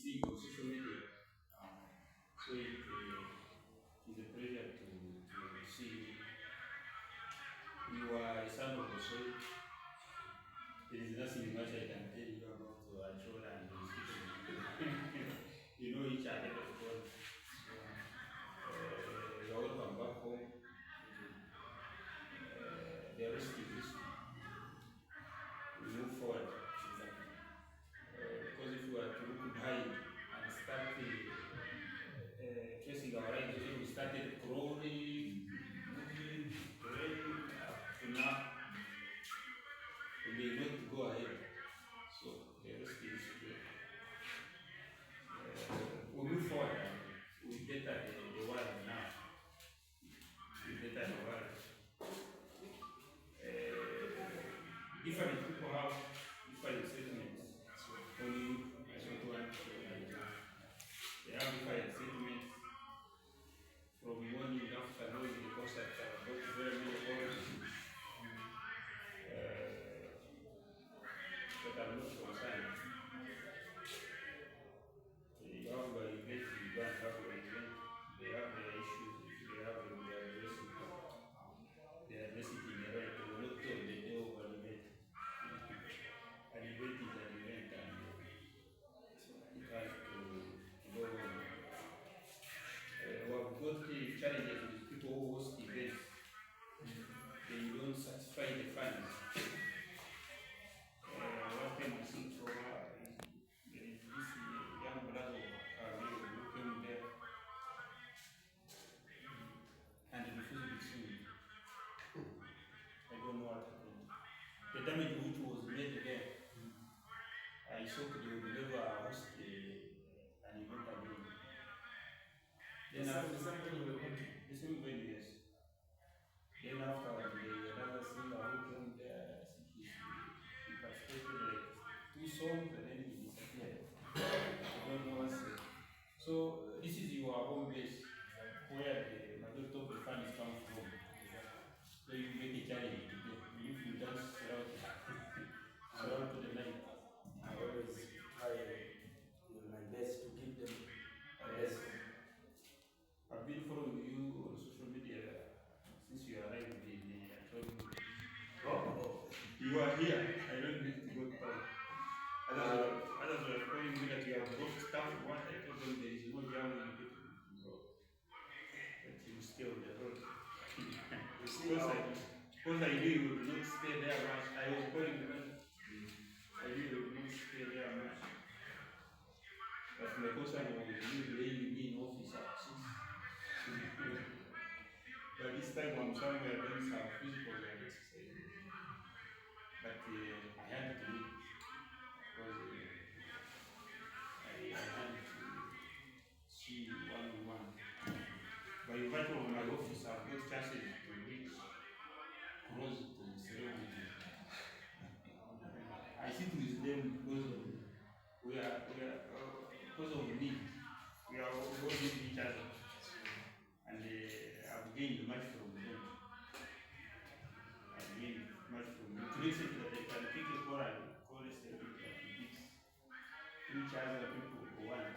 big on social media. So it is a pleasure to see you. You are a son of the soil. There is nothing much I can tell you about Anchola and his people. You know each other, of course. You're welcome back home. The rest is history. We move forward. Because if we are to look behind and start tracing our right we started crawling, moving, praying up to now. We may not go ahead. So the rest is history. We move forward and we better the world now. We better the world. Different people have different settlements. So only I don't want to they have different settlements from morning after knowing the concept about very many hours that are not concerned. You have the event, you don't have the event, they have their issues, they have their addressing. They are basically the right, they will not tell the day over the event. An event is an event and it has to go on. We have got the challenges with people who host events. They don't satisfy the funds. What can we see for there is this young brother who came there and refused to sue. I don't know what happened. The damage which was made there, I thought they would never host an event again. Then after the same venue, yes. Then after the another singer who came there, he participated like 2 songs and then he disappeared. I don't know what's it. So this is your home base where the majority of the funds come from. So you make a challenge to if you dance around to the night. I always try my best to keep them best. I've been following you on social media since you arrived in Antonio. Oh, you are here. I don't need to go down. Others were calling me that you have brought stuff. What I told them there is no jam in the but you stay on the road. Because I knew you would not stay there much. I was calling them. I knew you would not stay there much. But my concern was you laying me in office at 6. But this time I'm somewhere doing some physical exercise. But I had to leave because I had to see you one-on-one. By virtue of my office, I've got chances to reach close to the ceremony. I sit with them because of need. We are all with each other. And I've gained much from them. I've gained much from them. To listen that they can pick a call and call us each other people for one.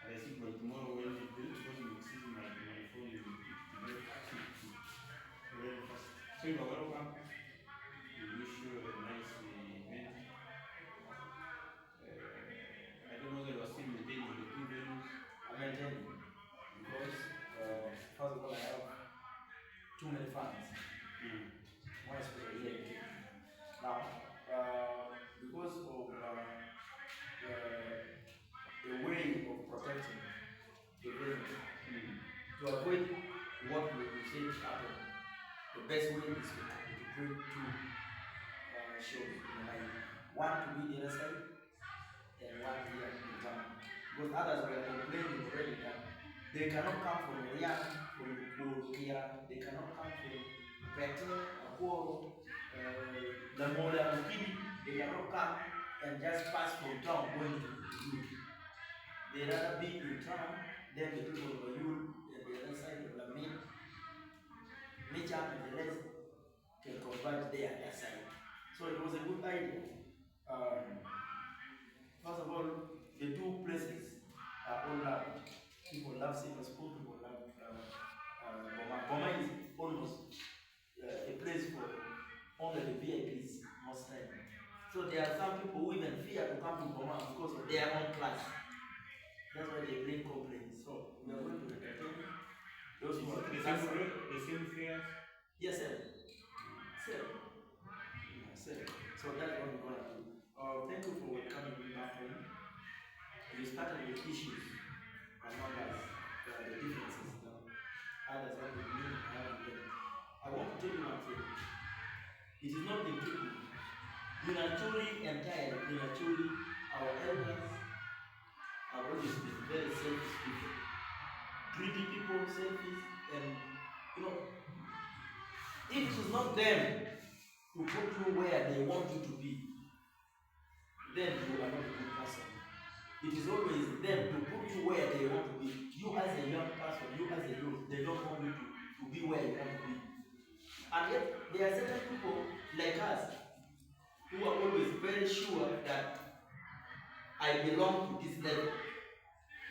And I think by tomorrow when it doesn't see my phone, it will be very fast. So you are welcome. We wish you a nice event. I don't know whether you are still maintaining the 2 venues. I'm maintaining because first of all I have too many fans. One especially here. Now, because of the way of protecting the venue, to avoid what we say happen, the best way is to create 2 shows in the night. One to be the other side and one here in the town. Because others were complaining already that they cannot come from Riyadh, from Bukia, they cannot come from Pete, Akoro, Lamola, Mukini, they cannot come and just pass from town going to Yul. They rather be in town, then the people of Yul and the other side of Lamin, meet up and the rest can convert there that side. So it was a good idea. First of all, the 2 there are some people who even fear to come to command because of their own class. That's why they bring complaints. So we are going to entertain those who are the same fears. Yes, sir. Sir. Sir. So that's what we're going to do. Thank you for coming back home. We started with issues among us, the differences now. Others have been new, I want to tell you one thing. It is not the people. Naturally, our elders have always been very selfish people. Greedy people, selfish, and if it is not them to put you where they want you to be, then you are not a good person. It is always them to put you where they want to be. You as a young person, you as a youth, they don't want you to be where you want to be. And yet, there are certain people like us who are always very sure that I belong to this level.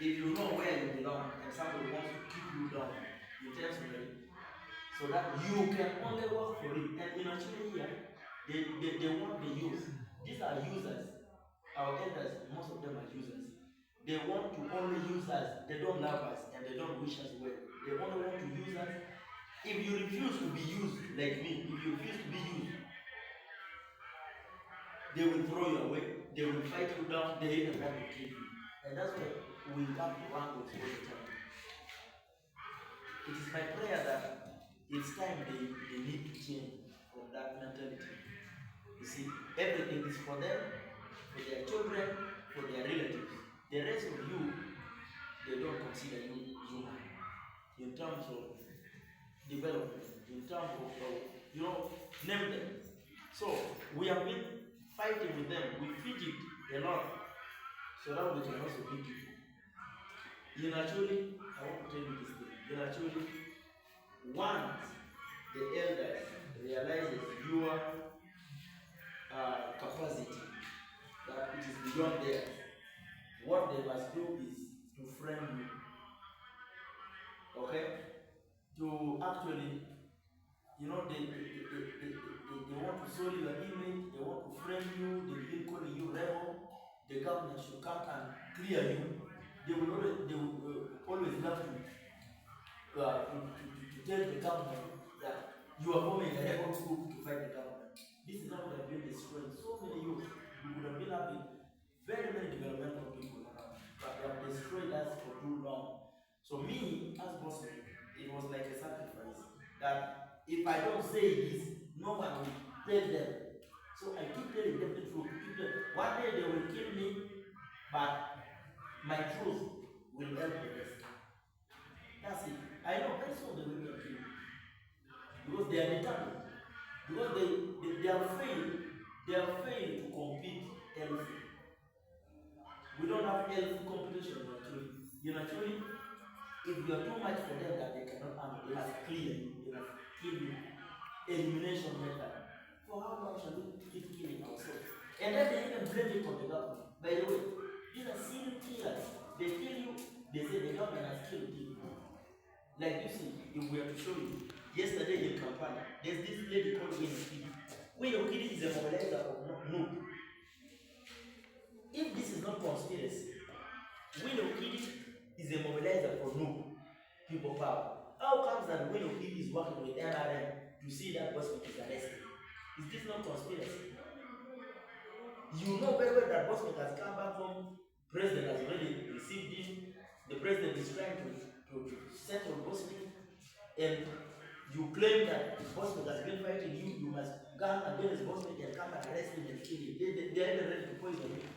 If you know where you belong and somebody wants to keep you down, you tell somebody so that you can only work for it. And actually here, they want the youth. These are users. Our elders, most of them are users. They want to only use us. They don't love us and they don't wish us well. They only want to use us. If you refuse to be used like me, if you refuse to be used, they will throw you away, they will fight you down, they even want to kill you. And that's why we have to run with all the time. It is my prayer that it's time they need to change from that mentality. You see, everything is for them, for their children, for their relatives. The rest of you, they don't consider you human in terms of development, in terms of, name them. So we have been fighting with them. We fidget a lot so that we can also be people. Naturally, I want to tell you this thing. Naturally, once the elders realizes your capacity, that it is beyond theirs, what they must do is to frame you. Okay? To actually, they want to soil your image, they want to frame you, they begin calling you rebel. The government should come and clear you. They will always love to tell the government that you are forming a rebel group to fight the government. This is not what have been destroying so many youth. We would have been having very many developmental people around, but they have destroyed us for too long. So me, as Bosmic, it was like a sacrifice. That if I don't say this, no one will tell them. So I keep telling them the truth. One day they will kill me, but my truth will help the rest. That's it. I know very soon they will kill me. Because they are determined. Because they are failed to compete healthy. We don't have healthy competition naturally. If you are too much for them that they cannot handle, they must clear you, they must kill you. Elimination method. For how long shall we keep killing ourselves? And then they even blame it on the government. By the way, these are serial killers. They kill you, they say the government has killed you. Like you see, if we are to show you, yesterday in Kampala, there's this lady called Winnie Okidi. Winnie Okidi is a mobilizer of no. If this is not conspiracy, Winnie Okidi is a mobilizer for no people power. How comes that Winnie Okidi is working with NRM to see that Bosmic is arrested? Is this not conspiracy? You know very well that Bosmic has come back home, president has already received him, the president is trying to settle Bosmic, and you claim that Bosmic has been fighting you, you must come against Bosmic and come and arrest him and kill him. They are even ready to poison him.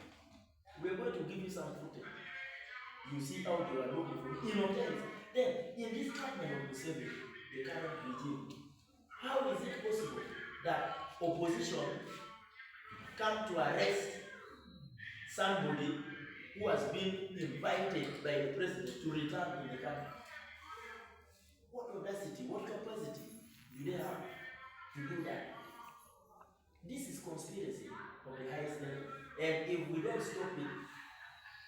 We are going to give you some footage. You see how they are looking for in hotels. Then, in this government of Museveni, the current regime, how is it possible that opposition come to arrest somebody who has been invited by the president to return in the country? What audacity, what capacity do they have to do that? This is conspiracy on the highest level. And if we don't stop it,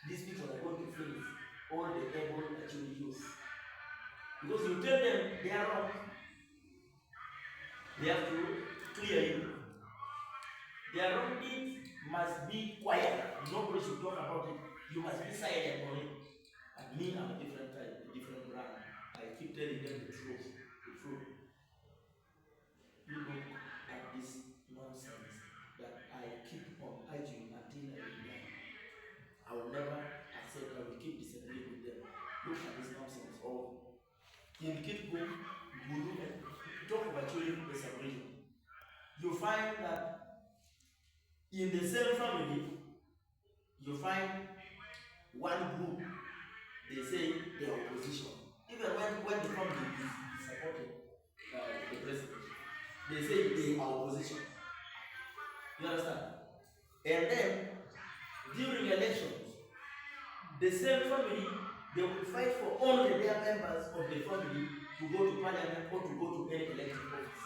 these people are going to finish all the able actually use. Because you tell them they are wrong, they have to clear you. Their wrong deeds must be quiet. Nobody should talk about it. You must be silent on it. And me, I'm a different type, a different brand. I keep telling them the truth. The truth. You look at this nonsense that I keep on arguing until I will die. I will never accept. I will keep disagreeing with them. Look at this nonsense. Or in keep going, talk about children separation. You find that in the same family, you find one group, they say they are opposition. Even when the family is supporting the president, they say they are opposition. You understand? And then during elections, the same family, they will fight for only their members of the family to go to parliament or to go to any elected office.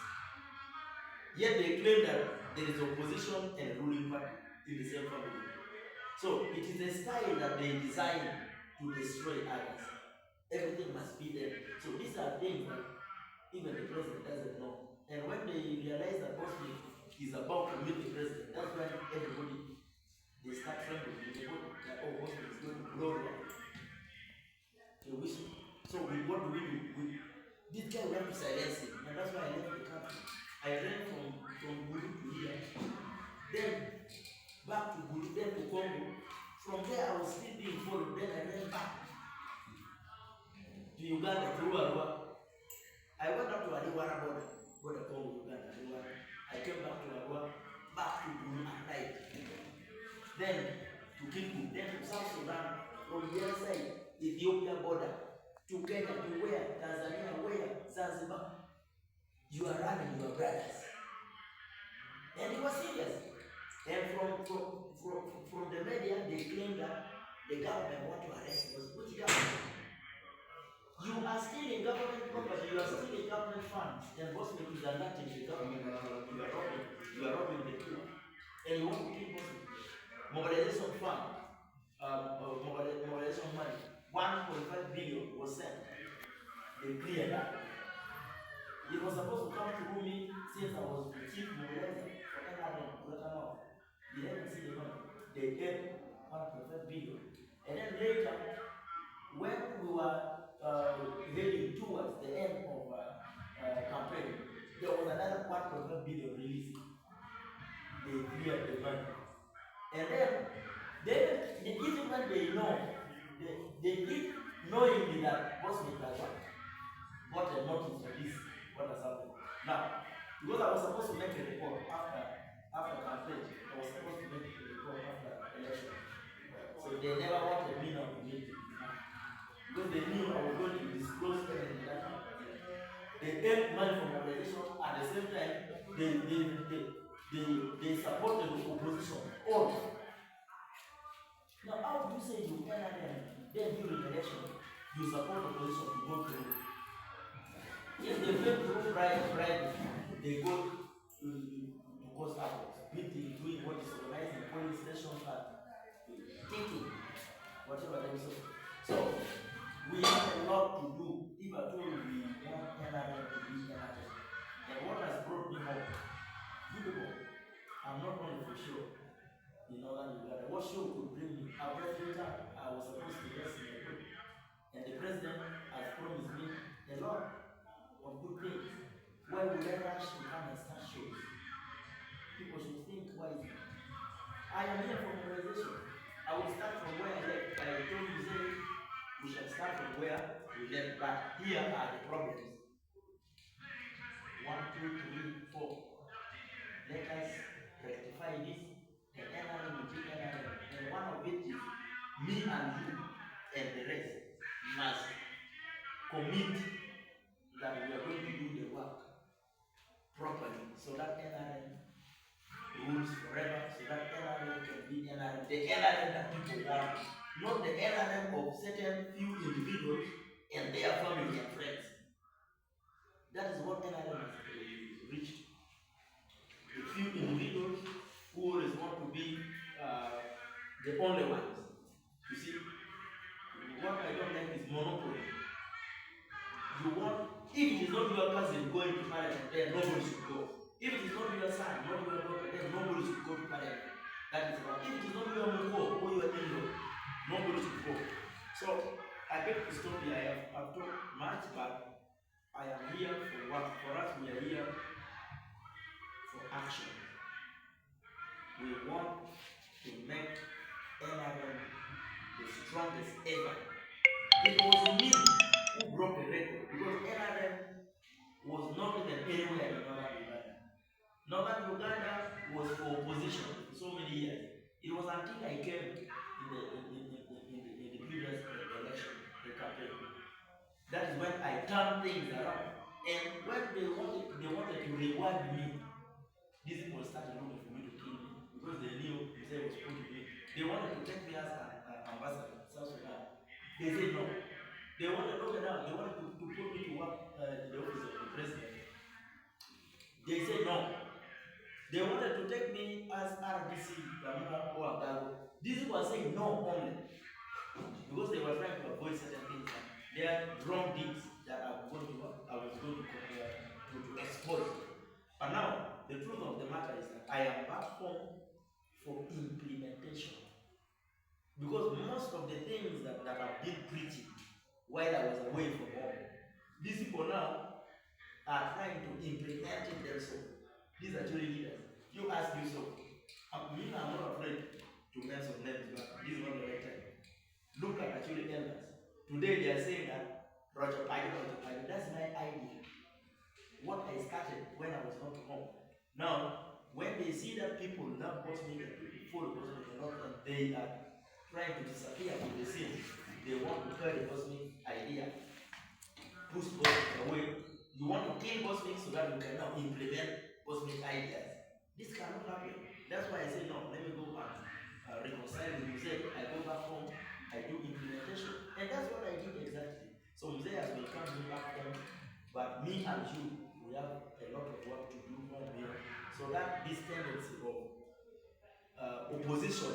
Yet they claim that there is opposition and ruling party in the same family. So it is a style that they design to destroy others. Everything must be there. So these are things that even the president doesn't know. And when they realize that Bosmic is about to meet the president, that's when everybody, they start trembling in the body. Like, oh, Bosmic is going to blow them. They wish. So what do? This guy went to silence him, and that's why I left the country. I ran from Gulu to here, then back to Gulu, then to Congo. From there, I was still being followed. Then I ran back to Uganda, through Arua. I went up to Aliwara border Congo, Uganda, Aliwara. I came back to Arua, back to Gulu at night. Then to Kivu, then to South Sudan, from the other side, Ethiopia border, to Kenya, to where? Tanzania, where? Zanzibar. You are running your brothers. And it was serious. And from the media, they claim that the government want to arrest us. Which government? You are stealing government property, you are stealing government funds, and Bosmic is alerting the government that you are robbing the people. And you want to keep Bosmic. Mobilization fund, mobilization money, 1.5 billion was sent. They cleared that. It was supposed to come to me since I was the chief mobilizer for NRM, they didn't see the money. They gave 1.5 billion. And then later, when we were heading towards the end of campaign, there was another 1.5 billion released. They cleared the money. And then even when they know, they did knowingly that Bosmic has got a notice for this, what has happened. Now, because I was supposed to make a report after campaign, I was supposed to make a report after election. So they never wanted me now to meet it. Because they knew I was going to disclose everything that happened. They earned money from mobilization, at the same time, they supported the opposition. All. Now, how do you say you earn them? Then during the election, you support the opposition to go through. If they fail to bribe, they go to coast airports, meeting, doing what is organizing, polling stations, and taking whatever they say. So, we have a lot to do. If at all we want NRM to be NRM. And what has brought me home? You people, I'm not only for sure in Northern Uganda. What show could bring me? I was supposed to rest in the group. And the president has promised me a lot of good things. Why would I rush to come and start shows? People should think wisely. I am here for mobilization. I will start from where I left. I told you, say, we shall start from where we left back. Here are the problems. 1, 2, 3, 4. Let us rectify this. The NRM will be NRM. And one of it is me and you and the rest must commit that we are going to do the work properly so that NRM rules forever, so that NRM can be NRM. The NRM that people want, not the NRM of certain few individuals and their family and friends. That is what NRM has reached. The few individuals who always want to be the only ones. You see, what I don't like is monopoly. You want, if it is not your cousin going to parliament, then nobody should go. If it is not your son, not your daughter, then nobody should go to parliament. That is wrong. If it is not your go or your in-law, nobody should go. So I beg to stop here. I've talked much, but I am here for what? For us, we are here for action. We want to make NRM the strongest ever. It was me who broke the record because NRM was not even anywhere in Northern Uganda. Northern Uganda was for opposition for so many years. It was until I came in the previous election, the campaign. That is when I turned things around. And when they wanted to reward me, these people started looking for me to kill me because they knew they was putting me. They wanted to take me as an ambassador in South Sudan. They said no. They wanted to look it up. They wanted to put me to work in the office of the president. They said no. They wanted to take me as RPC, or Agago. These people were saying no only because they were trying to avoid certain things. They are wrong deeds that I was going to expose. But now, the truth of the matter is that I am back home for implementation. Because most of the things that I've been preaching while I was away from home, these people now are trying to implement it themselves. These are truly leaders. You ask yourself, I'm not afraid to mention names, but this is not the right time. Look at actually elders. Today they are saying that Roger Paido, that's my idea. What I started when I was not home. Now, when they see that people love Bosmic and people follow Bosmic a lot and they are trying to disappear from the scene, they want to carry the Bosmic idea, push Bosmic away. You want to kill Bosmic so that you can now implement Bosmic ideas. This cannot happen. That's why I say no, let me go back, reconcile with Mzee. I go back home, I do implementation. And that's what I did exactly. So Mzee has been coming back home, but me and you, we have a lot of work to do home here. So that this tendency of opposition,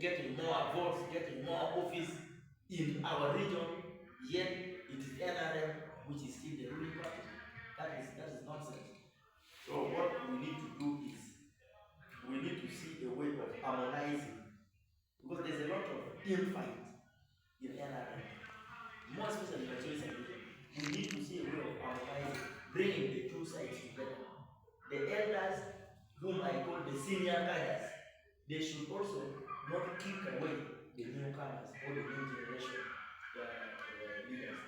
getting more votes, getting more office in our region, yet it is NRM which is still the ruling party. That is nonsense. So what we need to do is we need to see a way of harmonizing, because there's a lot of infight in NRM, more especially in the choice region. We need to see a way of harmonizing, bringing the two sides together. The elders, whom I call the senior cadres, they should also not kick away the newcomers or the new generation leaders.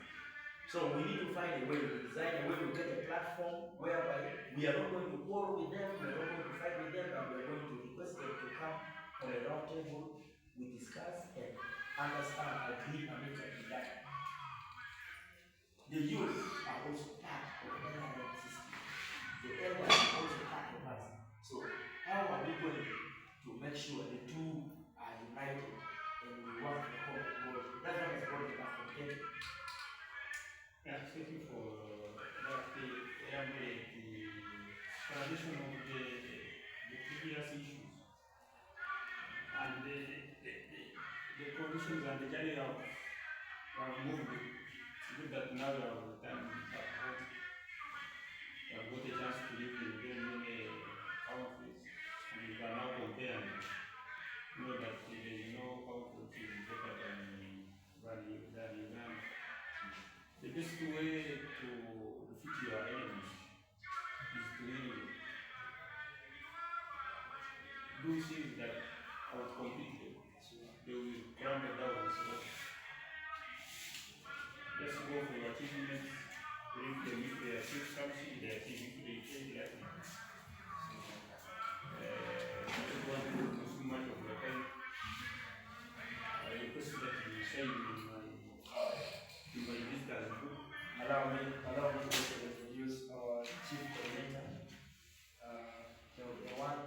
So we need to find a way, to design a way to get a platform whereby we are not going to quarrel with them, we are not going to fight with them, but we are going to request them to come on a round table, we discuss and understand, agree, and make a plan. The youth are also part of the NRM system. The elders are also part of us. So how are we going to make sure the two are united and we work for the common goal? That's what is called the platform. Thank you. Yeah, thank you for that. The transition of the previous issues and the conditions and the journey of moved. It's good that now we have returned back home. We have got a chance to live in very many countries, and we can now compare and know that there is no country which is better than Uganda. The best way to defeat your enemies is to really do things that outcompete them. So they will crumble down. So let's go for achievements, bring them if they achieve something, they achieve if they change like that. I don't want to consume much of your time. I request that you sign in my visitors book. Allow me to introduce our chief coordinator, the one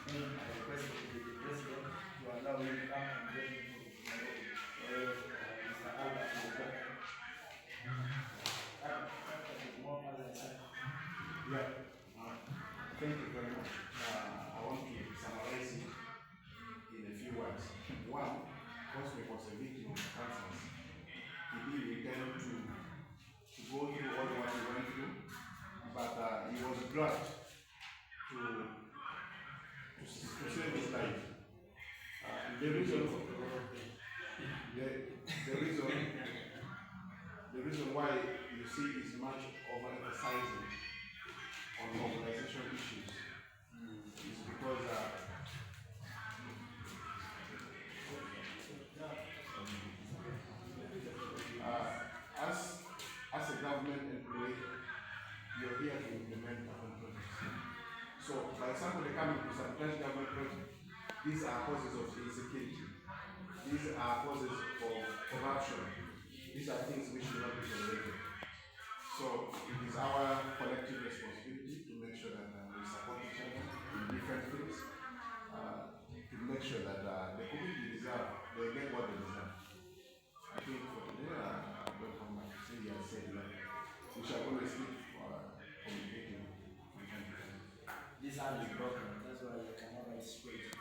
whom I requested to be the president to allow him to come and join me to Mr. Albert Moko. Yeah, thank you very much. I want to summarize it in a few words. One, Bosmic was a victim of circumstances. He didn't intend to go through all what he went through, but he was glad to to save his life. The reason why you see is much overemphasizing on organization issues is because as a government employee, you're here to implement government projects. So, by example, they come to sabotage government projects. These are causes of insecurity. These are causes of corruption. These are things which should not be tolerated. So it is our collective responsibility to make sure that we support each other in different fields, to make sure that the community deserve, they get what they deserve. I think for today, I don't have much to say. I said that we shall always keep communicating. This hand is broken, that's why you cannot write straight.